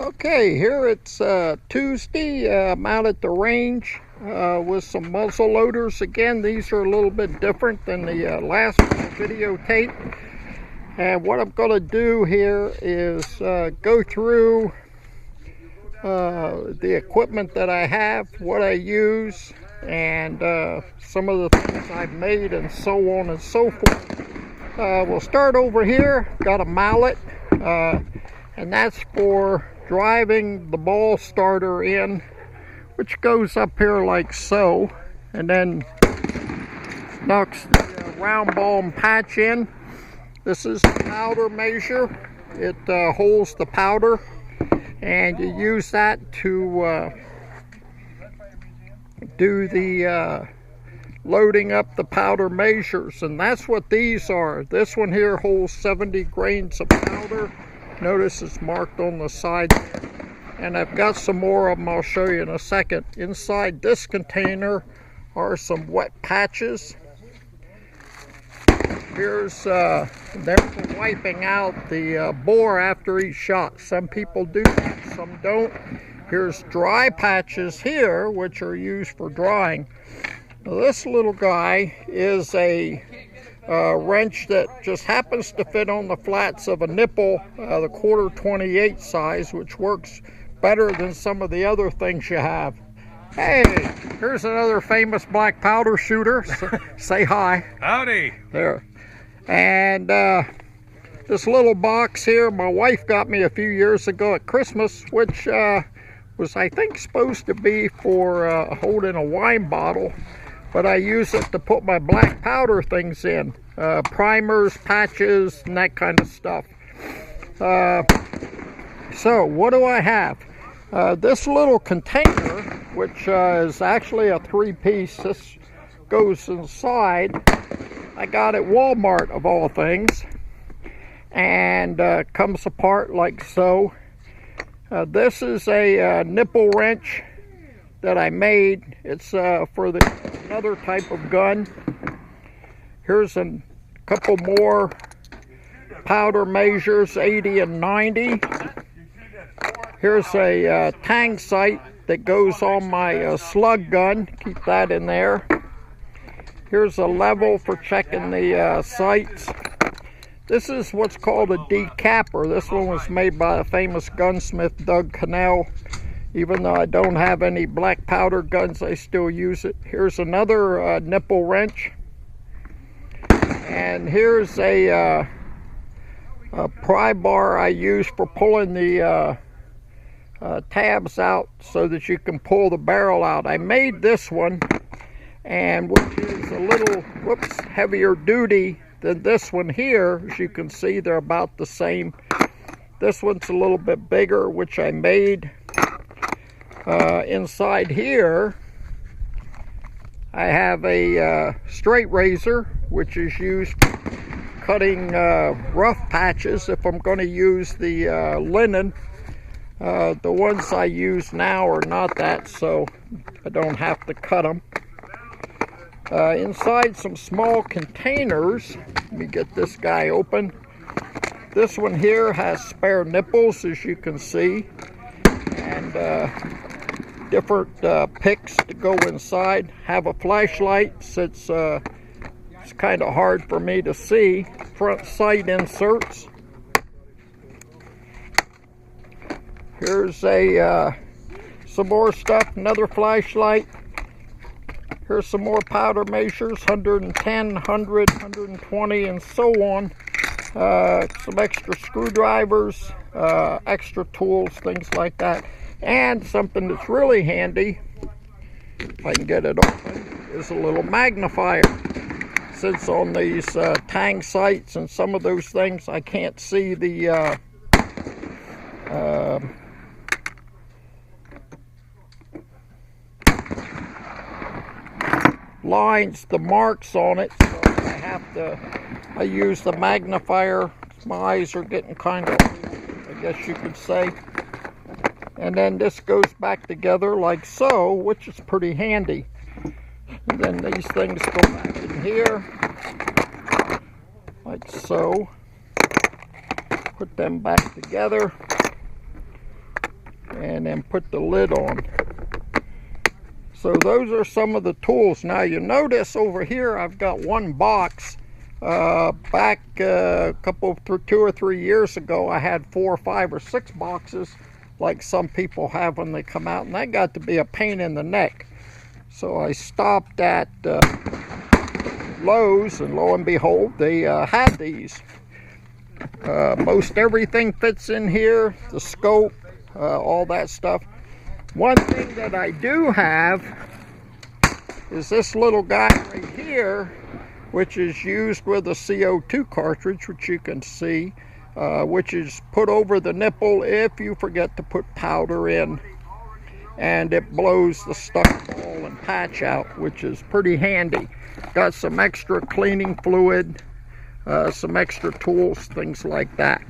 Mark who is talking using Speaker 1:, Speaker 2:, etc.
Speaker 1: Okay, here it's Tuesday. I'm out at the range with some muzzle loaders. Again, these are a little bit different than the last videotape. And what I'm going to do here is go through the equipment that I have, what I use, and some of the things I've made, and so on and so forth. We'll start over here. Got a mallet, and that's for driving the ball starter in, which goes up here like so, and then knocks the round ball and patch in. This is the powder measure. It holds the powder, and you use that to do the loading up the powder measures, and that's what these are. This one here holds 70 grains of powder. Notice it's marked on the side there. And I've got some more of them I'll show you in a second. Inside this container are some wet patches. Here's they're for wiping out the bore after each shot. Some people do that, some don't. Here's dry patches here, which are used for drying. Now, this little guy is a wrench that just happens to fit on the flats of a nipple, the quarter 28 size, which works better than some of the other things you have. Hey, here's another famous black powder shooter. Say hi.
Speaker 2: Howdy.
Speaker 1: There. And this little box here, my wife got me a few years ago at Christmas, which was, I think, supposed to be for holding a wine bottle. But I use it to put my black powder things in, primers, patches, and that kind of stuff. So what do I have? This little container, which is actually a 3-piece, this goes inside. I got at Walmart, of all things, and comes apart like so. This is a nipple wrench that I made. It's for another type of gun. Here's a couple more powder measures, 80 and 90. Here's a tang sight that goes on my slug gun. Keep that in there. Here's a level for checking the sights. This is what's called a decapper. This one was made by a famous gunsmith, Doug Cannell. Even though I don't have any black powder guns, I still use it. Here's another nipple wrench. And here's a pry bar I use for pulling the tabs out so that you can pull the barrel out. I made this one, and which is a little, heavier duty than this one here. As you can see, they're about the same. This one's a little bit bigger, which I made. Inside here, I have a straight razor, which is used for cutting rough patches if I'm going to use the linen. The ones I use now are not that, so I don't have to cut them. Inside some small containers, let me get this guy open. This one here has spare nipples, as you can see, and different picks to go inside. Have a flashlight since it's kind of hard for me to see. Front sight inserts. Here's some more stuff, another flashlight. Here's some more powder measures, 110, 100, 120, and so on. Some extra screwdrivers, extra tools, things like that. And something that's really handy, if I can get it open, is a little magnifier. Since on these tang sights and some of those things, I can't see the lines, the marks on it, so I use the magnifier. My eyes are getting kind of old, I guess you could say. And then this goes back together like so, which is pretty handy. And then these things go back in here like so. Put them back together. and then put the lid on. So those are some of the tools. Now you notice over here I've got one box. Back a couple, 2 or 3 years ago, I had 4 or 5 or 6 boxes like some people have when they come out, and that got to be a pain in the neck. So I stopped at Lowe's, and lo and behold, they had these. Most everything fits in here, the scope, all that stuff. One thing that I do have is this little guy right here, which is used with a CO2 cartridge, which you can see, which is put over the nipple if you forget to put powder in, and it blows the stuck ball and patch out, which is pretty handy. Got some extra cleaning fluid, some extra tools, things like that.